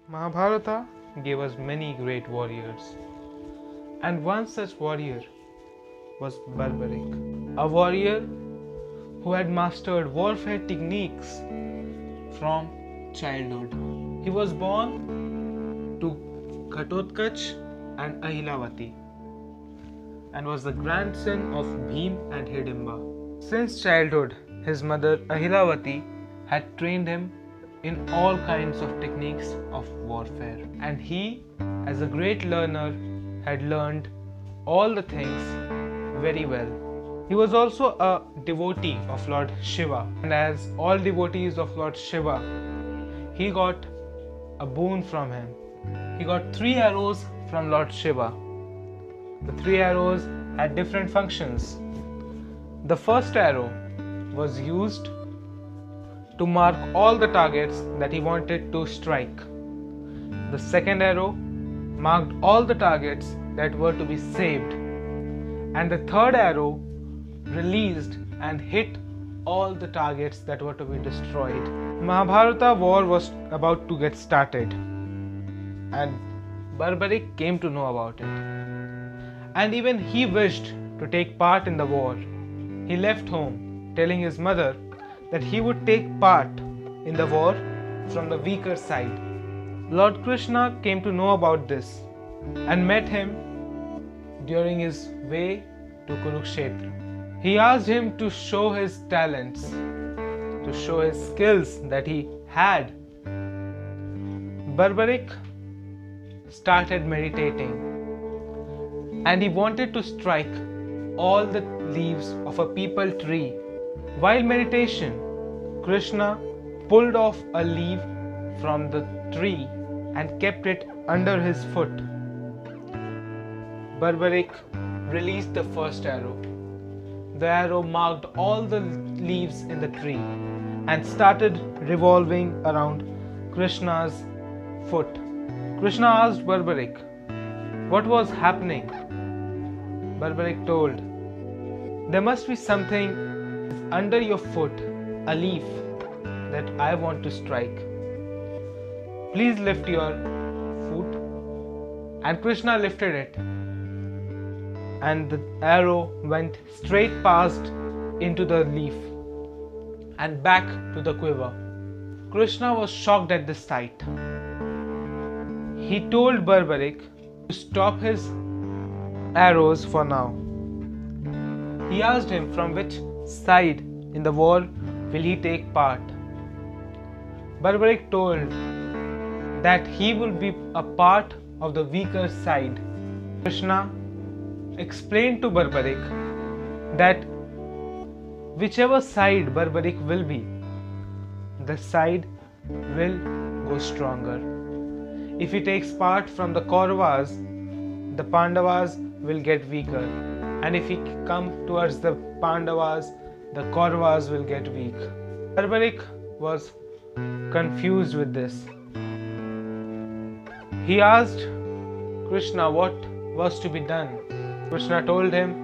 Mahabharata gave us many great warriors, and one such warrior was Barbaric, a warrior who had mastered warfare techniques from childhood. He was born to Ghatotkacha and Ahilavati and was the grandson of Bhim and Hidimba. Since childhood, his mother Ahilavati had trained him in all kinds of techniques of warfare, and he, as a great learner, had learned all the things very well. He was also a devotee of Lord Shiva, and as all devotees of Lord Shiva, he got a boon from him. He got 3 arrows from Lord Shiva. The 3 arrows had different functions. The first arrow was used to mark all the targets that he wanted to strike. The second arrow marked all the targets that were to be saved. And the third arrow released and hit all the targets that were to be destroyed. Mahabharata war was about to get started, and Barbaric came to know about it. And even he wished to take part in the war. He left home, telling his mother that he would take part in the war from the weaker side. Lord Krishna came to know about this and met him during his way to Kurukshetra. He asked him to show his talents, to show his skills that he had. Barbaric started meditating, and he wanted to strike all the leaves of a peepal tree. While meditation, Krishna pulled off a leaf from the tree and kept it under his foot. Barbaric released the first arrow. The arrow marked all the leaves in the tree and started revolving around Krishna's foot. Krishna asked Barbaric what was happening. Barbaric told, "There must be something under your foot, a leaf that I want to strike. Please lift your foot." And Krishna lifted it, and the arrow went straight past into the leaf and back to the quiver. Krishna was shocked at this sight. He told Barbaric to stop his arrows for now. He asked him from which side in the war will he take part. Barbaric told that he will be a part of the weaker side. Krishna explained to Barbaric that whichever side Barbaric will be, the side will go stronger. If he takes part from the Kauravas, the Pandavas will get weaker, and if he comes towards the Pandavas, the Kauravas will get weak. Barbaric was confused with this. He asked Krishna what was to be done. Krishna told him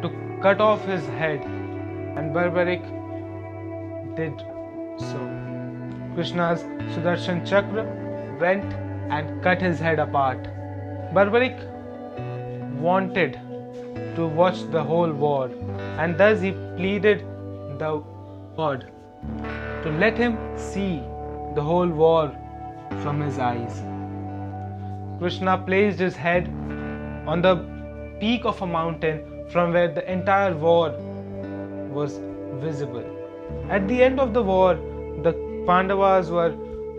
to cut off his head, and Barbaric did so. Krishna's Sudarshan Chakra went and cut his head apart. Barbaric wanted to watch the whole war, and thus he pleaded the God to let him see the whole war from his eyes. Krishna placed his head on the peak of a mountain from where the entire war was visible. At the end of the war, the Pandavas were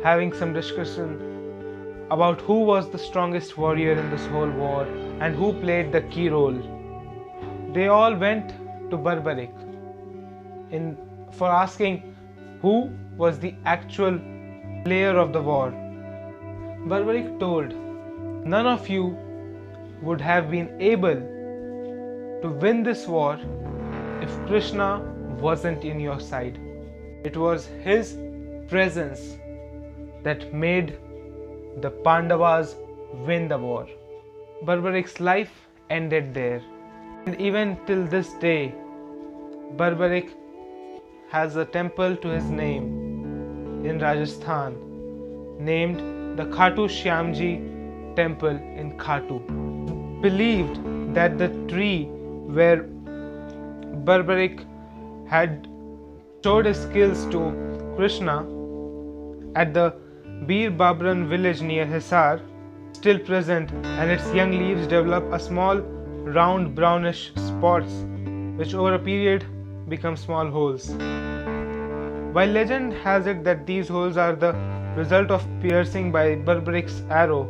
having some discussion about who was the strongest warrior in this whole war and who played the key role. They all went to Barbaric for asking who was the actual player of the war. Barbaric told, "None of you would have been able to win this war if Krishna wasn't in your side. It was his presence that made the Pandavas win the war." Barbaric's life ended there, and even till this day, Barbaric has a temple to his name in Rajasthan named the Khatu Shyamji temple in Khatu. Believed that the tree where Barbaric had showed his skills to Krishna at the Bir Babran village near Hisar still present, and its young leaves develop a small round brownish spots which over a period become small holes. While legend has it that these holes are the result of piercing by Barbaric's arrow,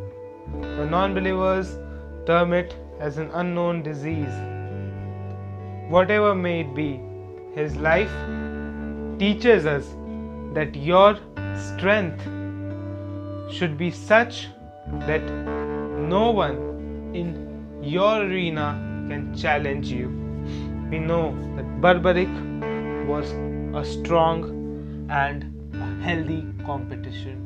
the non-believers term it as an unknown disease. Whatever may it be, his life teaches us that your strength should be such that no one in your arena can challenge you. We know that Barbaric was a strong and a healthy competition.